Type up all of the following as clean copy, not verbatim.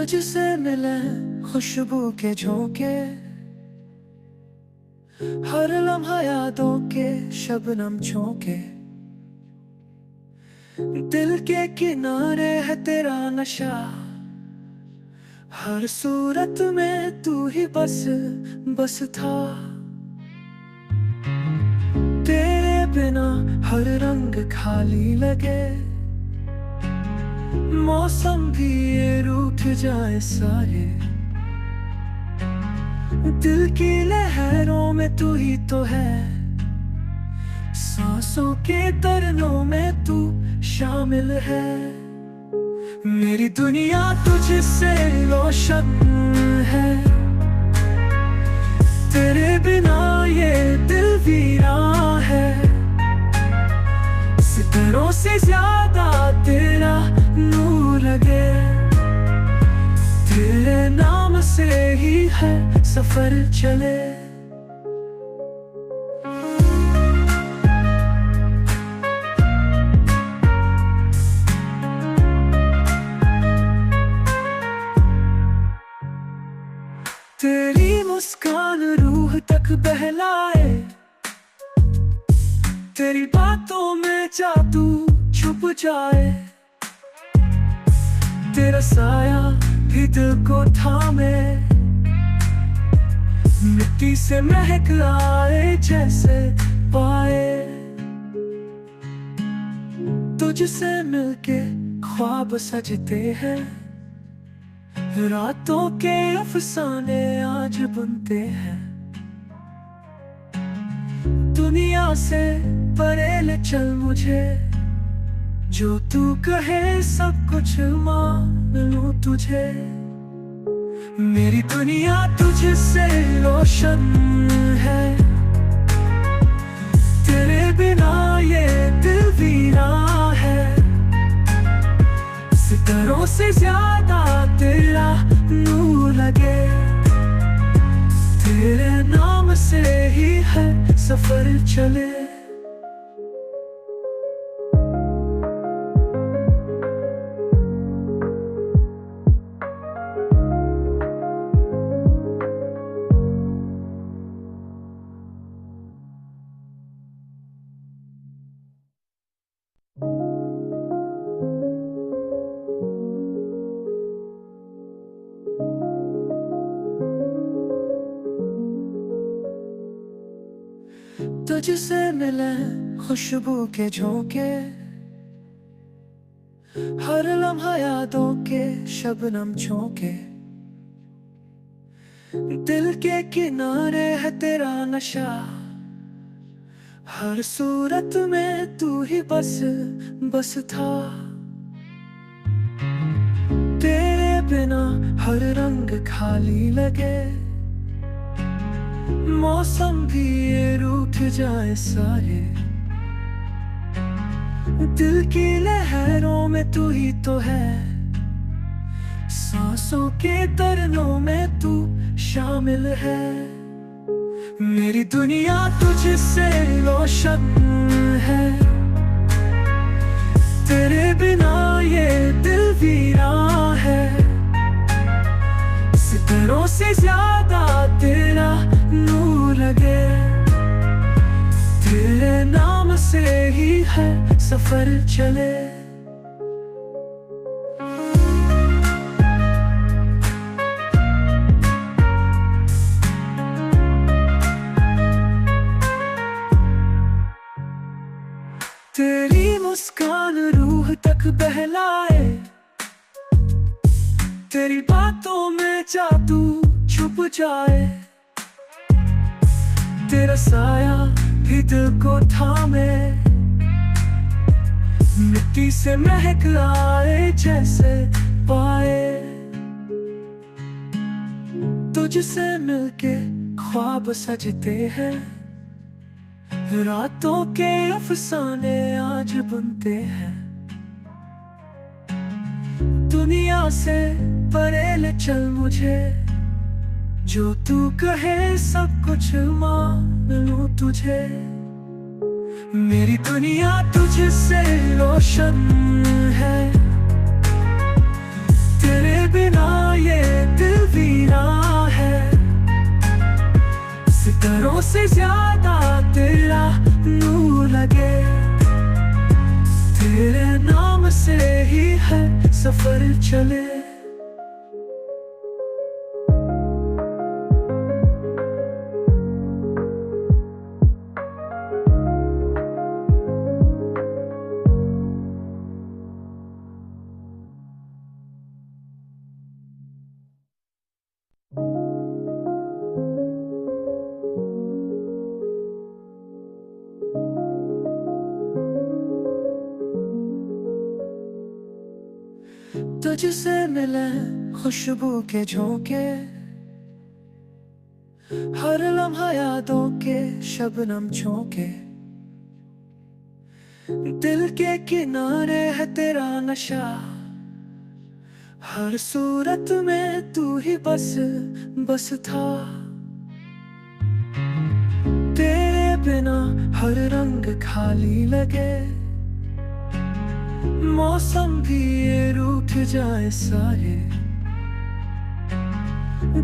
तुझसे मिले खुशबू के झोंके, हर लम्हा यादों के शबनम झोंके। दिल के किनारे है तेरा नशा, हर सूरत में तू ही बस बस था। तेरे बिना हर रंग खाली लगे, मौसम भी ये रूठ जाए सारे। दिल की लहरों में तू ही तो है, सांसों के तरनों में तू शामिल है। मेरी दुनिया तुझसे रोशन है, तेरे बिना ये दिल वीरान है। सितारों से ज्यादा तेरा नूर लगे, तेरे नाम से ही है सफर चले। तेरी मुस्कान रूह तक बहलाए, तेरी बातों में जादू छुप जाए। तेरा साया भी दिल को थामे, मिट्टी से महक आए जैसे पाए। तुझसे मिलके ख्वाब सजते हैं, रातों के अफसाने आज बुनते हैं। दुनिया से परे ले चल मुझे, जो तू कहे सब कुछ मान लूं तुझे। मेरी दुनिया तुझसे रोशन है, तेरे बिना ये दिल वीरान है। सितारों से ज्यादा तेरा नूर लगे, तेरे नाम से ही है सफर चले। तुझसे मिले खुशबू के झोंके, हर लम्हा यादों के शबनम झोंके। दिल के किनारे है तेरा नशा, हर सूरत में तू ही बस बस था। तेरे बिना हर रंग खाली लगे, मौसम भी ये रूठ जाए सारे। दिल की लहरों में तू ही तो है, सांसों के तरनों में तू शामिल है। मेरी दुनिया तुझसे रोशन है, तेरे बिना ये दिल वीरान है। सितारों से ज्यादा तेरा नूर लगे, तेरे नाम से ही है सफर चले। तेरी मुस्कान रूह तक बहलाए, तेरी बातों में जादू छुप जाए। तेरा साया भी दिल को थामे, मिट्टी से महक आए जैसे पाए। तुझसे मिलके ख्वाब सजते हैं, रातों के अफसाने आज बुनते हैं। दुनिया से परे ले चल मुझे, जो तू कहे सब कुछ मान लूं तुझे। मेरी दुनिया तुझसे रोशन है, तेरे बिना दिल वीरान है। सितारों से ज्यादा तेरा नूर लगे, तेरे नाम से ही है सफर चले। तुझसे मिले खुशबू के झोंके, हर लम्हा यादों के शबनम झोंके। दिल के किनारे है तेरा नशा, हर सूरत में तू ही बस था। तेरे बिना हर रंग खाली लगे, मौसम भी ये रूठ जाए सारे।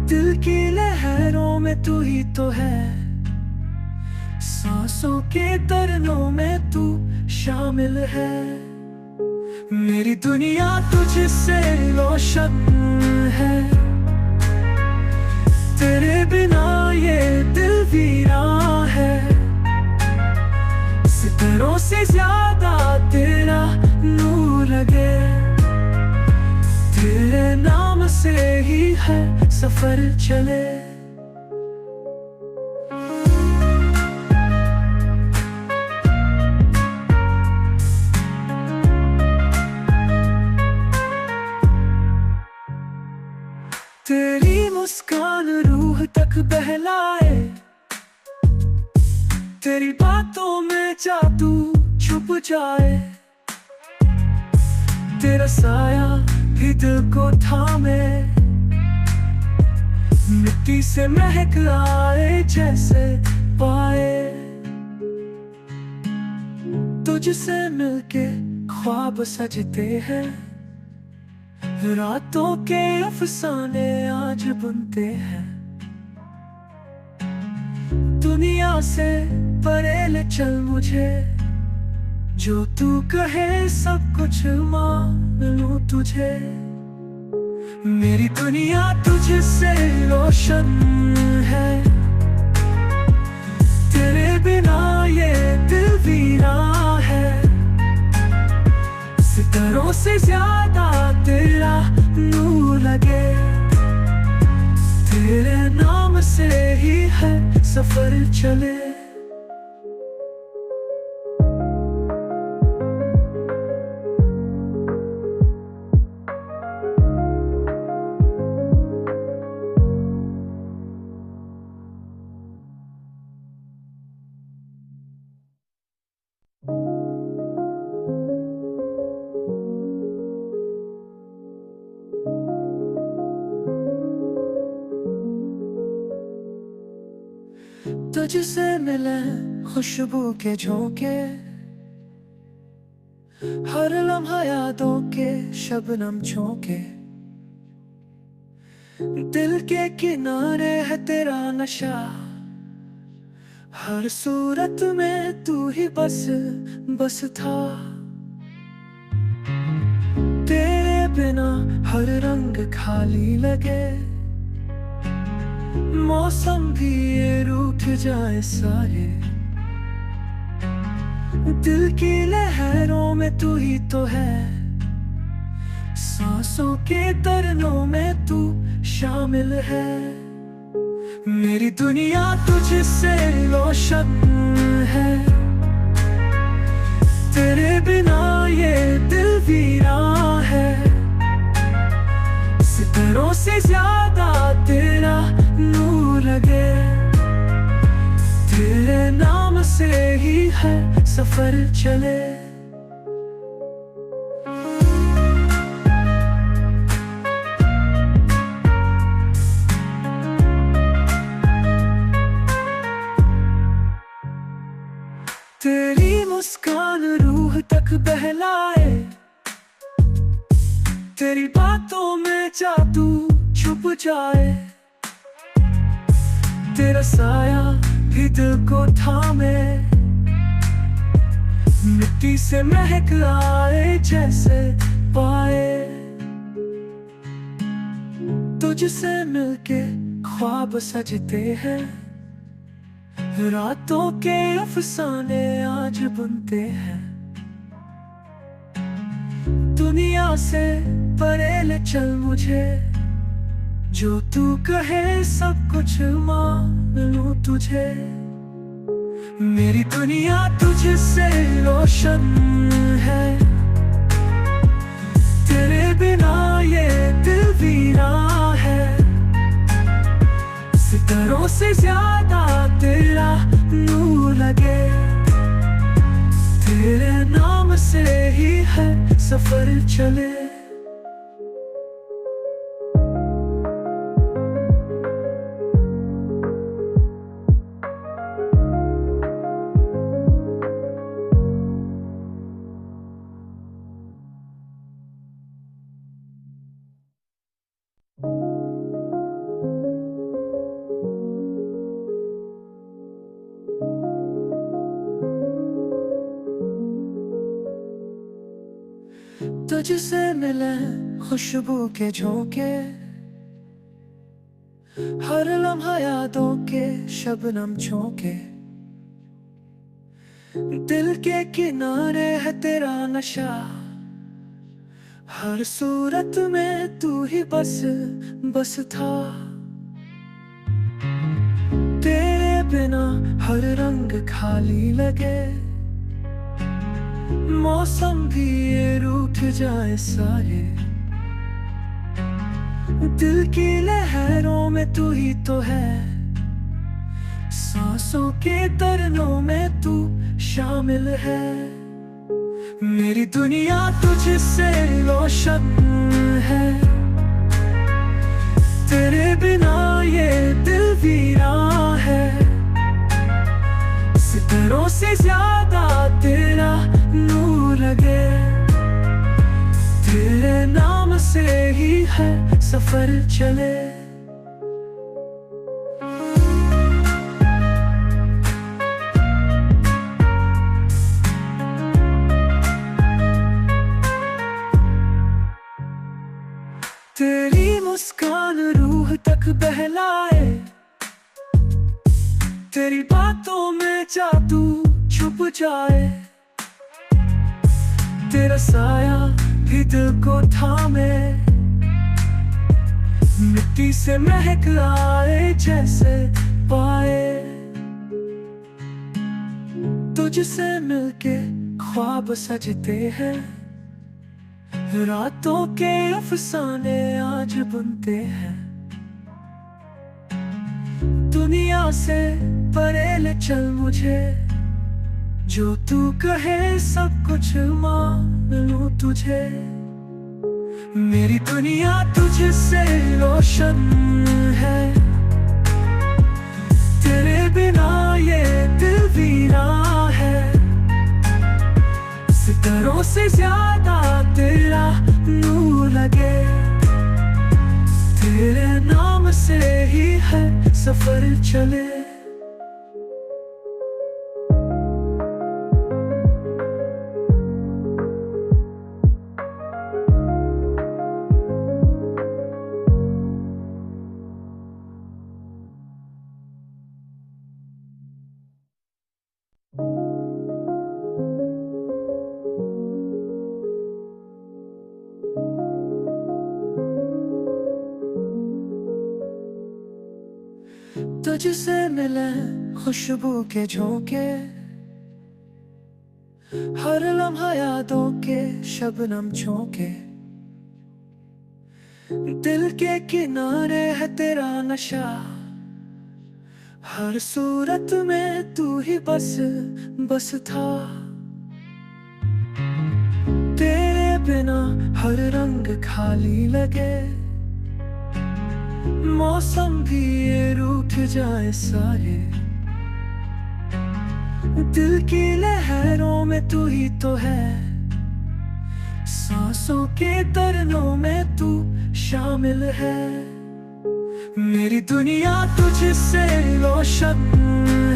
दिल की लहरों में तू ही तो है, सांसों के तरनों में तू शामिल है। मेरी दुनिया तुझसे रोशन है, तेरे बिना ये दिल वीरान है। सितारों से ज्यादा तेरा नूर लगे, तेरे नाम से ही है सफर चले। तेरी मुस्कान रूह तक बहलाए, तेरी बातों में जादू छुप जाए। तेरा साया भी दिल को थामे, मिट्टी से महक आए जैसे पाए। तुझसे मिलके ख्वाब सजते हैं, रातों के अफसाने आज बुनते हैं। दुनिया से परे ले चल मुझे, जो तू कहे सब कुछ मान लूं तुझे। मेरी दुनिया तुझसे रोशन है, तेरे बिना ये दिल वीरान है। सितारों से ज्यादा तेरा नूर लगे, तेरे नाम से ही है सफर चले। तुझसे मिले खुशबू के झोंके, हर लम्हा यादों के शबनम झोंके। दिल के किनारे है तेरा नशा, हर सूरत में तू ही बस था। तेरे बिना हर रंग खाली लगे, मौसम भी ये रूठ जाए सारे। दिल की लहरों में तू ही तो है, सांसों के तरनों में तू शामिल है। मेरी दुनिया तुझसे रोशन है, तेरे बिना ये दिल वीरान है। सितारों से ज्यादा तेरा नूर लगे, तेरे नाम से ही है सफर चले। तेरी मुस्कान रूह तक बहलाए, तेरी बातों में जादू छुप जाए, तेरा साया भी दिल को थामे, मिट्टी से महक आए जैसे पाए। तुझसे मिलके ख्वाब सजते हैं, रातों के अफसाने आज बुनते हैं। दुनिया से परे ले चल मुझे, जो तू कहे सब कुछ मान लूं तुझे। मेरी दुनिया तुझसे रोशन है, तेरे बिना ये दिल वीरा है। सितारों से ज्यादा तेरा नूर लगे, तेरे नाम से ही है सफर चले। तुझसे मिले खुशबू के झोंके, हर लम्हा यादों के शबनम झोंके। दिल के किनारे है तेरा नशा, हर सूरत में तू ही बस था। तेरे बिना हर रंग खाली लगे, मौसम भी ये रूठ जाए सारे। दिल की लहरों में तू ही तो है, सांसों के तरनों में तू शामिल है। मेरी दुनिया तुझसे रोशन है, तेरे बिना ये दिल वीरा है। सितारों से ज्यादा तेरा नूर लगे, तेरे नाम से ही है सफर चले। तेरी मुस्कान रूह तक बहलाए, तेरी बातों में जादू छुप जाए। तेरा साया भी दिल को थामे, मिट्टी से महक आए जैसे पाए। तुझसे मिलके ख्वाब सजते हैं, रातों के अफसाने आज बुनते हैं। दुनिया से परे ले चल मुझे, जो तू कहे सब कुछ मान लूं तुझे। मेरी दुनिया तुझसे रोशन है, तेरे बिना ये दिल वीरा है। सितारों से ज्यादा तेरा नूर लगे, तेरे नाम से ही है सफर चले। तुझसे मिले खुशबू के झोंके, हर लम्हा यादों के शबनम झोंके। दिल के किनारे है तेरा नशा, हर सूरत में तू ही बस था। तेरे बिना हर रंग खाली लगे, मौसम भी ये रूठ जाए सारे। दिल की लहरों में तू ही तो है, सांसों के तरनों में तू शामिल है। मेरी दुनिया तुझसे रोशन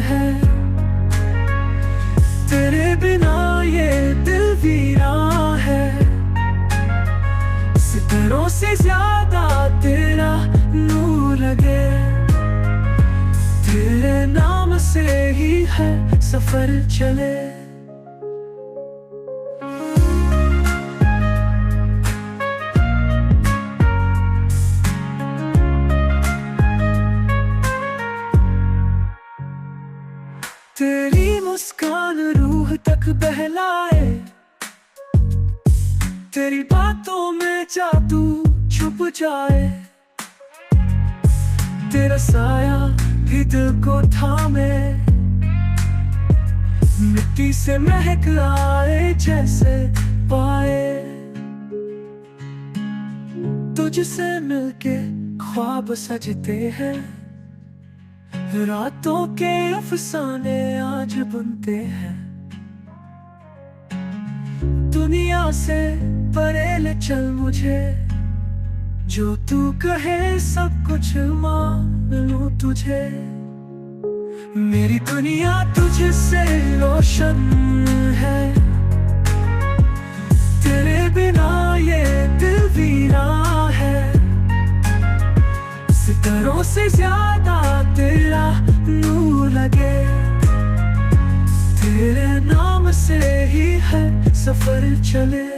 है, तेरे बिना ये दिल वीरान है। सितारों से ज्यादा तेरा नूर लगे, तेरे नाम से ही है सफर चले। तेरी मुस्कान रूह तक बहलाए, तेरी बातों में जादू छुप जाए। तेरा साया भी दिल को थामे, मिट्टी से महक आए जैसे पाए। तुझसे मिलके ख्वाब सजते हैं, रातों के अफसाने आज बुनते हैं। दुनिया से परे ले चल मुझे, जो तू कहे सब कुछ मान लूं तुझे। मेरी दुनिया तुझसे रोशन है, तेरे बिना ये दिल वीरान है। सितारों से ज्यादा तेरा नूर लगे, तेरे नाम से ही है सफर चले।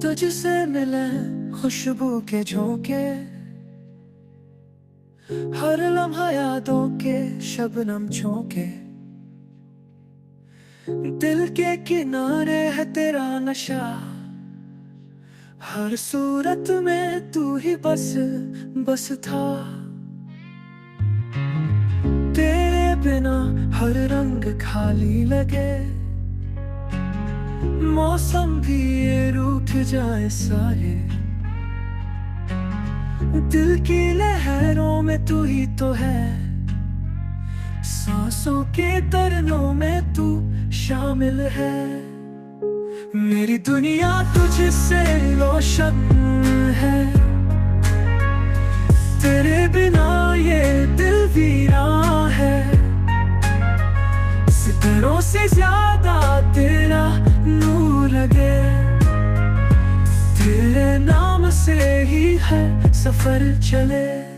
तुझसे मिले खुशबू के झोंके, हर लम्हा यादों के शबनम झोंके। दिल के किनारे है तेरा नशा, हर सूरत में तू ही बस था। तेरे बिना हर रंग खाली लगे, मौसम भी ये रूठ जाए सारे। दिल की लहरों में तू ही तो है, सांसों के तरनों में तू शामिल है। मेरी दुनिया तुझसे रोशन है, तेरे बिना ये दिल वीरान है। सितारों से ज्यादा तेरा नूर लगे, तेरे नाम से ही है सफर चले।